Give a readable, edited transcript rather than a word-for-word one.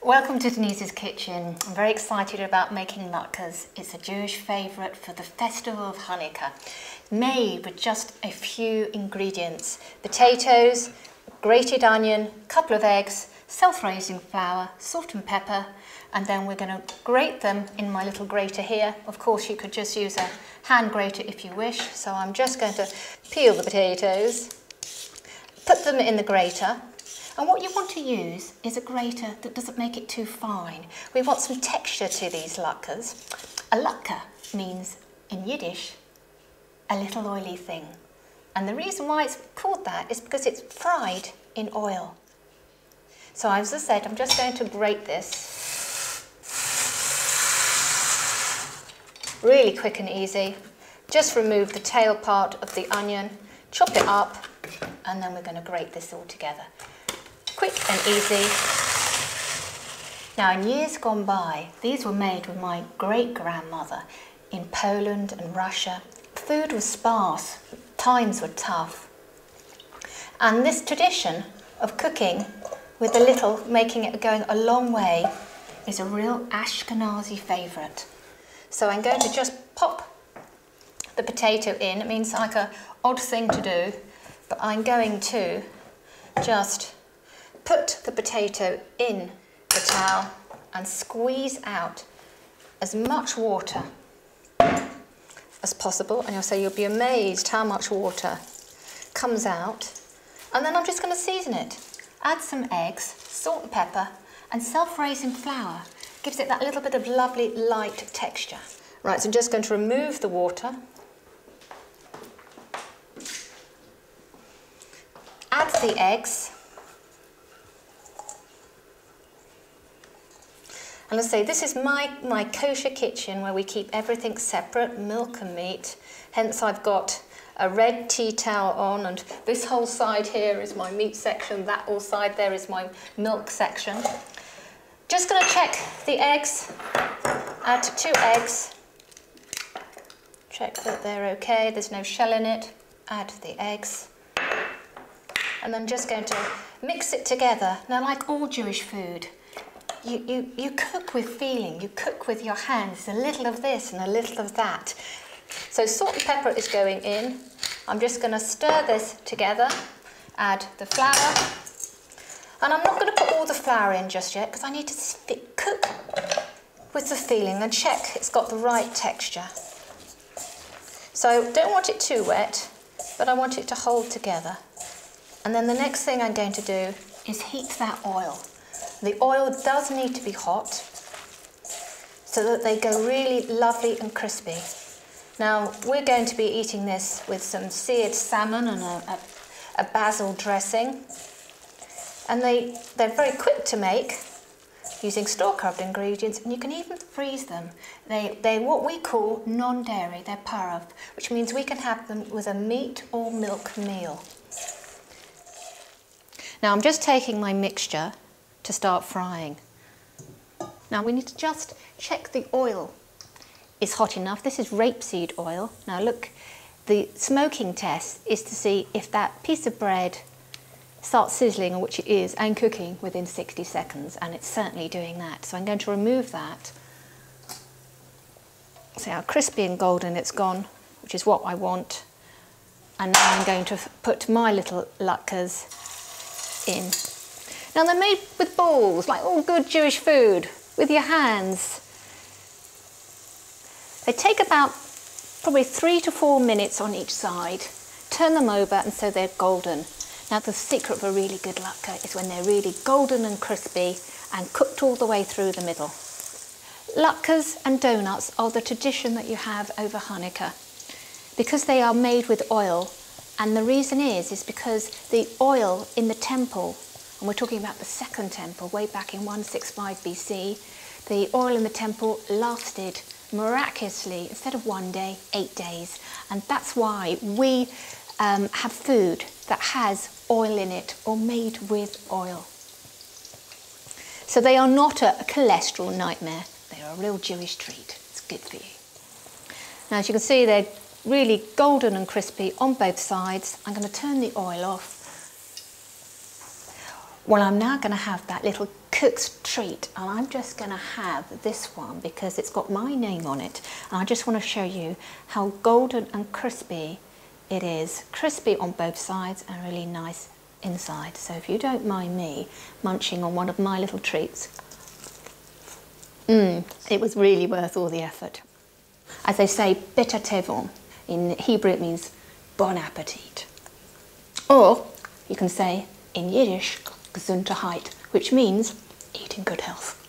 Welcome to Denise's kitchen. I'm very excited about making Latkas. It's a Jewish favourite for the festival of Chanukah. Made with just a few ingredients: potatoes, grated onion, couple of eggs, self-raising flour, salt and pepper, and then we're going to grate them in my little grater here. Of course, you could just use a hand grater if you wish. So I'm just going to peel the potatoes, put them in the grater. And what you want to use is a grater that doesn't make it too fine. We want some texture to these Latkas. A latka means, in Yiddish, a little oily thing. And the reason why it's called that is because it's fried in oil. So as I said, I'm just going to grate this. Really quick and easy. Just remove the tail part of the onion, chop it up, and then we're going to grate this all together. Quick and easy. Now, in years gone by, these were made with my great-grandmother in Poland and Russia. Food was sparse, times were tough. And this tradition of cooking with a little, making it going a long way, is a real Ashkenazi favourite. So I'm going to just pop the potato in. It means like an odd thing to do, but I'm going to just put the potato in the towel and squeeze out as much water as possible. And you'll be amazed how much water comes out. And then I'm just going to season it. Add some eggs, salt and pepper, and self-raising flour. Gives it that little bit of lovely light texture. Right, so I'm just going to remove the water. Add the eggs. And let's say this is my kosher kitchen where we keep everything separate, milk and meat. Hence I've got a red tea towel on, and this whole side here is my meat section, that whole side there is my milk section. Just going to check the eggs, add 2 eggs, check that they're okay, there's no shell in it, add the eggs, and then just going to mix it together. Now, like all Jewish food, you cook with feeling, you cook with your hands, a little of this and a little of that. So salt and pepper is going in. I'm just going to stir this together, add the flour, and I'm not going to put all the flour in just yet because I need to cook with the feeling and check it's got the right texture. So don't want it too wet, but I want it to hold together. And then the next thing I'm going to do is heat that oil. The oil does need to be hot so that they go really lovely and crispy. Now, we're going to be eating this with some seared salmon and a basil dressing. And they're very quick to make using store-carved ingredients, and you can even freeze them. They're what we call non-dairy, they're parav, which means we can have them with a meat or milk meal. Now, I'm just taking my mixture to start frying. Now we need to just check the oil is hot enough. This is rapeseed oil. Now look, the smoking test is to see if that piece of bread starts sizzling, which it is, and cooking within 60 seconds, and it's certainly doing that. So I'm going to remove that. See how crispy and golden it's gone, which is what I want. And now I'm going to put my little Latkas in. Now they're made with balls, like all good Jewish food, with your hands. They take about probably 3 to 4 minutes on each side. Turn them over and so they're golden. Now the secret of a really good latke is when they're really golden and crispy and cooked all the way through the middle. Latkas and donuts are the tradition that you have over Chanukah because they are made with oil, and the reason is because the oil in the temple, and we're talking about the second temple, way back in 165 BC, the oil in the temple lasted miraculously, instead of 1 day, 8 days. And that's why we have food that has oil in it or made with oil. So they are not a cholesterol nightmare. They are a real Jewish treat. It's good for you. Now, as you can see, they're really golden and crispy on both sides. I'm going to turn the oil off. Well, I'm now going to have that little cook's treat, and I'm just going to have this one because it's got my name on it, and I just want to show you how golden and crispy it is. Crispy on both sides and really nice inside. So if you don't mind me munching on one of my little treats, it was really worth all the effort. As they say, bitter tevon. In Hebrew it means bon appetit. Or you can say in Yiddish, Gesundheit, which means eat in good health.